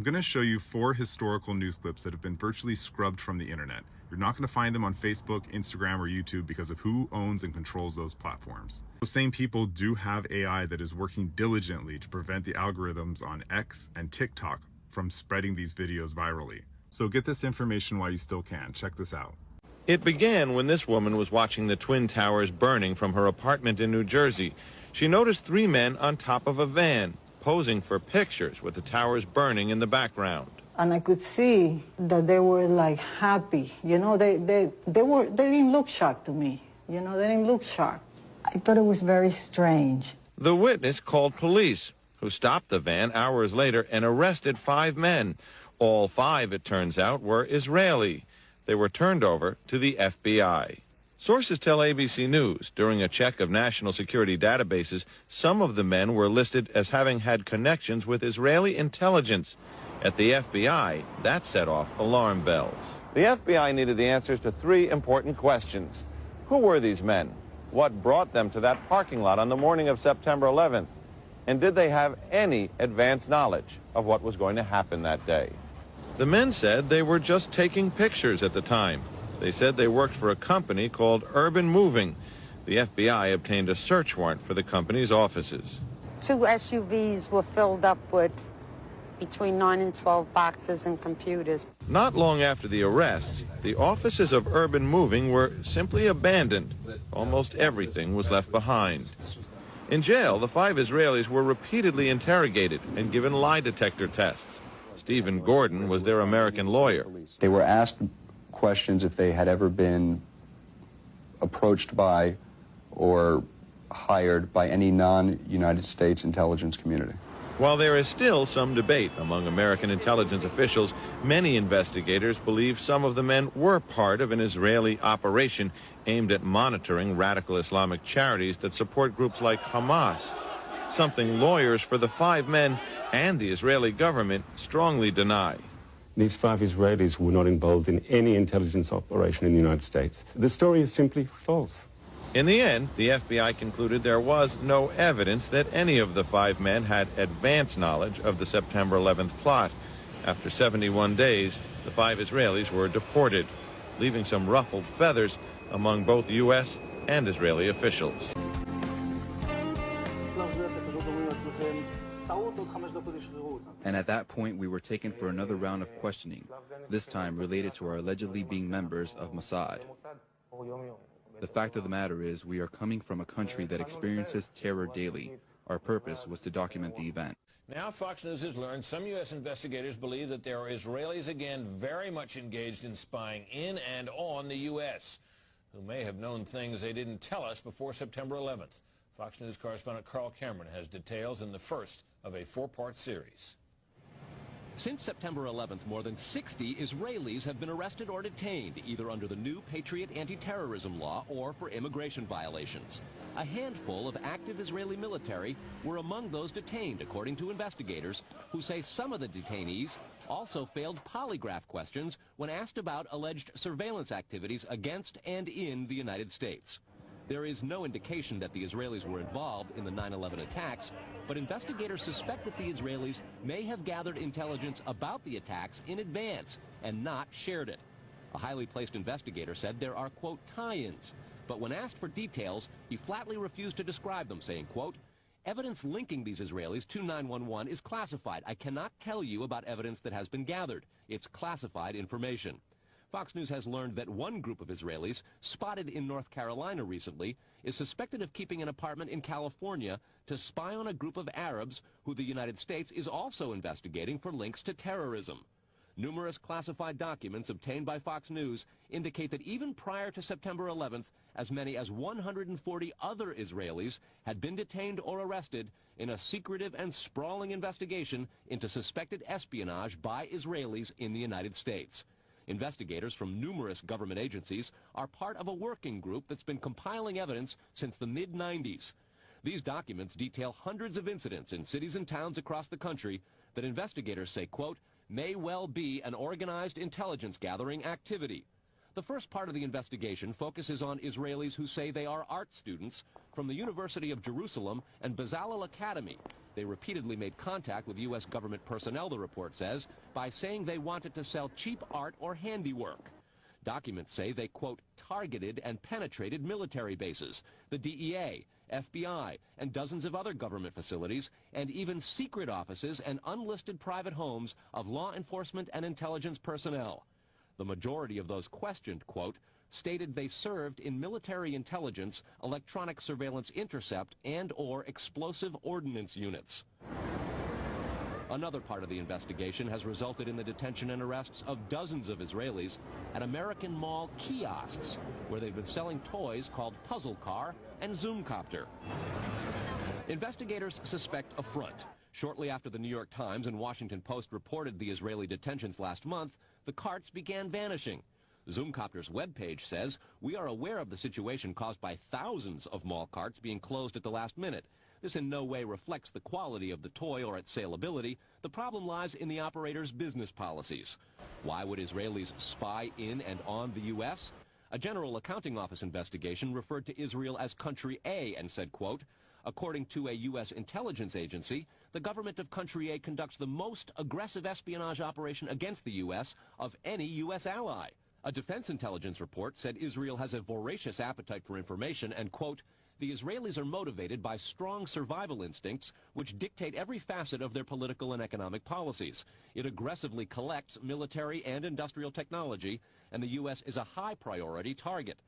going to show you 4 historical news clips that have been virtually scrubbed from the internet. You're not going to find them on Facebook, Instagram, or YouTube because of who owns and controls those platforms. Those same people do have AI that is working diligently to prevent the algorithms on X and TikTok from spreading these videos virally. So get this information while you still can. Check this out. It began when this woman was watching the Twin Towers burning from her apartment in New Jersey. She noticed 3 men on top of a van, posing for pictures with the towers burning in the background. And I could see that they were like happy. You know, they didn't look shocked to me. You know, they didn't look shocked. I thought it was very strange. The witness called police, who stopped the van hours later and arrested 5 men. All 5, it turns out, were Israeli. They were turned over to the FBI. Sources tell ABC News during a check of national security databases, some of the men were listed as having had connections with Israeli intelligence. At the FBI, that set off alarm bells. The FBI needed the answers to 3 important questions. Who were these men? What brought them to that parking lot on the morning of September 11th? And did they have any advance knowledge of what was going to happen that day? The men said they were just taking pictures at the time. They said they worked for a company called Urban Moving. The FBI obtained a search warrant for the company's offices. 2 SUVs were filled up with between 9 and 12 boxes and computers. Not long after the arrests, the offices of Urban Moving were simply abandoned. Almost everything was left behind. In jail, the 5 Israelis were repeatedly interrogated and given lie detector tests. Stephen Gordon was their American lawyer. They were asked questions if they had ever been approached by or hired by any non-United States intelligence community. While there is still some debate among American intelligence officials, many investigators believe some of the men were part of an Israeli operation aimed at monitoring radical Islamic charities that support groups like Hamas, something lawyers for the 5 men and the Israeli government strongly deny. These 5 Israelis were not involved in any intelligence operation in the United States. The story is simply false. In the end, the FBI concluded there was no evidence that any of the 5 men had advance knowledge of the September 11th plot. After 71 days, the 5 Israelis were deported, leaving some ruffled feathers among both U.S. and Israeli officials. And at that point, we were taken for another round of questioning, this time related to our allegedly being members of Mossad. The fact of the matter is, we are coming from a country that experiences terror daily. Our purpose was to document the event. Now Fox News has learned some U.S. investigators believe that there are Israelis again very much engaged in spying in and on the U.S., who may have known things they didn't tell us before September 11th. Fox News correspondent Carl Cameron has details in the first of a 4-part series. Since September 11th, more than 60 Israelis have been arrested or detained, either under the new Patriot anti-terrorism law or for immigration violations. A handful of active Israeli military were among those detained, according to investigators, who say some of the detainees also failed polygraph questions when asked about alleged surveillance activities against and in the United States. There is no indication that the Israelis were involved in the 9/11 attacks, but investigators suspect that the Israelis may have gathered intelligence about the attacks in advance and not shared it. A highly placed investigator said there are, quote, tie-ins, but when asked for details, he flatly refused to describe them, saying, quote, evidence linking these Israelis to 9/11 is classified. I cannot tell you about evidence that has been gathered. It's classified information. Fox News has learned that one group of Israelis, spotted in North Carolina recently, is suspected of keeping an apartment in California to spy on a group of Arabs who the United States is also investigating for links to terrorism. Numerous classified documents obtained by Fox News indicate that even prior to September 11th, as many as 140 other Israelis had been detained or arrested in a secretive and sprawling investigation into suspected espionage by Israelis in the United States. Investigators from numerous government agencies are part of a working group that's been compiling evidence since the mid-90s. These documents detail hundreds of incidents in cities and towns across the country that investigators say, quote, may well be an organized intelligence gathering activity. The first part of the investigation focuses on Israelis who say they are art students from the University of Jerusalem and Bezalel Academy They repeatedly made contact with U.S. government personnel, the report says, by saying they wanted to sell cheap art or handiwork. Documents say they, quote, targeted and penetrated military bases, the DEA, FBI, and dozens of other government facilities, and even secret offices and unlisted private homes of law enforcement and intelligence personnel. The majority of those questioned, quote, stated they served in military intelligence, electronic surveillance intercept, and/or explosive ordnance units. Another part of the investigation has resulted in the detention and arrests of dozens of Israelis at American Mall kiosks, where they've been selling toys called Puzzle Car and Zoomcopter. Investigators suspect a front. Shortly after the New York Times and Washington Post reported the Israeli detentions last month, the carts began vanishing. Zoomcopter's webpage says, "We are aware of the situation caused by thousands of mall carts being closed at the last minute. This in no way reflects the quality of the toy or its saleability. The problem lies in the operator's business policies." Why would Israelis spy in and on the U.S.? A General Accounting Office investigation referred to Israel as Country A and said, quote, according to a U.S. intelligence agency, the government of Country A conducts the most aggressive espionage operation against the U.S. of any U.S. ally. A defense intelligence report said Israel has a voracious appetite for information and, quote, the Israelis are motivated by strong survival instincts which dictate every facet of their political and economic policies. It aggressively collects military and industrial technology, and the U.S. is a high priority target.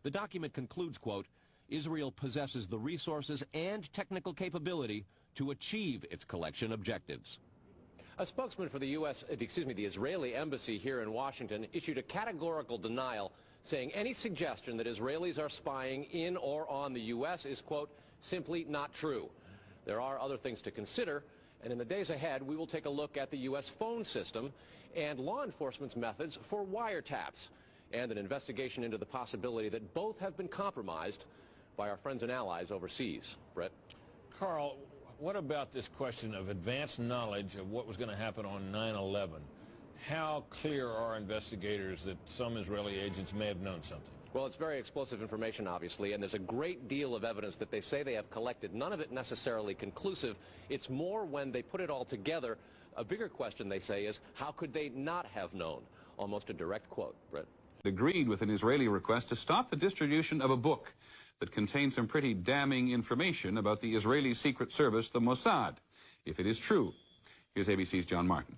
The document concludes, quote, Israel possesses the resources and technical capability to achieve its collection objectives. A spokesman for the the Israeli embassy here in Washington issued a categorical denial, saying any suggestion that Israelis are spying in or on the U.S. is, quote, simply not true. There are other things to consider, and in the days ahead, we will take a look at the U.S. phone system and law enforcement's methods for wiretaps, and an investigation into the possibility that both have been compromised by our friends and allies overseas. Brett? Carl, what about this question of advanced knowledge of what was going to happen on 9/11? How clear are investigators that some Israeli agents may have known something? Well, it's very explosive information, obviously, and there's a great deal of evidence that they say they have collected. None of it necessarily conclusive. It's more when they put it all together. A bigger question, they say, is how could they not have known? Almost a direct quote, Brett. Agreed with an Israeli request to stop the distribution of a book that contains some pretty damning information about the Israeli Secret Service, the Mossad, if it is true. Here's ABC's John Martin.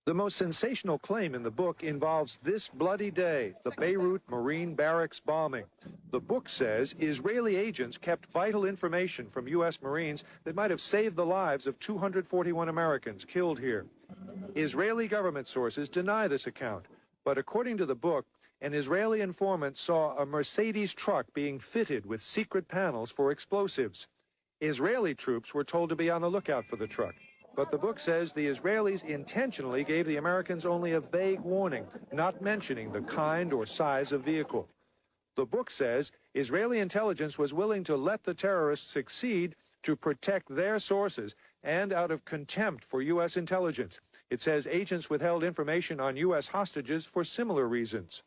The most sensational claim in the book involves this bloody day, the Beirut Marine Barracks bombing. The book says Israeli agents kept vital information from U.S. Marines that might have saved the lives of 241 Americans killed here. Israeli government sources deny this account, but according to the book, an Israeli informant saw a Mercedes truck being fitted with secret panels for explosives. Israeli troops were told to be on the lookout for the truck. But the book says the Israelis intentionally gave the Americans only a vague warning, not mentioning the kind or size of vehicle. The book says Israeli intelligence was willing to let the terrorists succeed to protect their sources and out of contempt for U.S. intelligence. It says agents withheld information on U.S. hostages for similar reasons.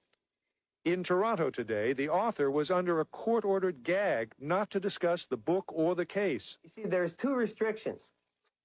In Toronto today, the author was under a court-ordered gag not to discuss the book or the case. You see, there's two restrictions.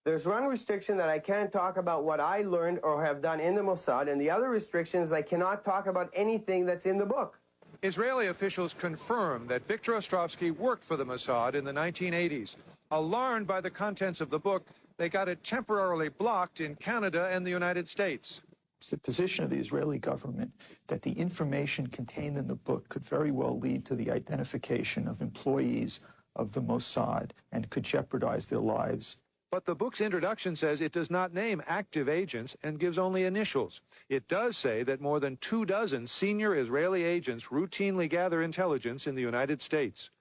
There's one restriction that I can't talk about what I learned or have done in the Mossad, and the other restriction is I cannot talk about anything that's in the book. Israeli officials confirm that Viktor Ostrovsky worked for the Mossad in the 1980s. Alarmed by the contents of the book, they got it temporarily blocked in Canada and the United States. It's the position of the Israeli government that the information contained in the book could very well lead to the identification of employees of the Mossad and could jeopardize their lives. But the book's introduction says it does not name active agents and gives only initials. It does say that more than 24 senior Israeli agents routinely gather intelligence in the United States.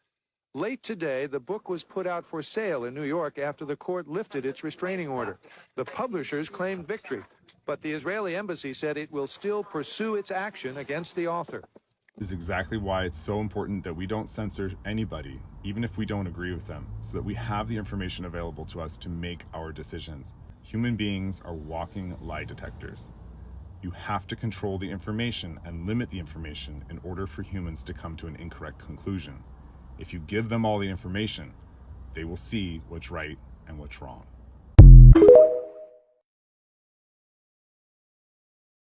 Late today, the book was put out for sale in New York after the court lifted its restraining order. The publishers claimed victory, but the Israeli embassy said it will still pursue its action against the author. This is exactly why it's so important that we don't censor anybody, even if we don't agree with them, so that we have the information available to us to make our decisions. Human beings are walking lie detectors. You have to control the information and limit the information in order for humans to come to an incorrect conclusion. If you give them all the information, they will see what's right and what's wrong.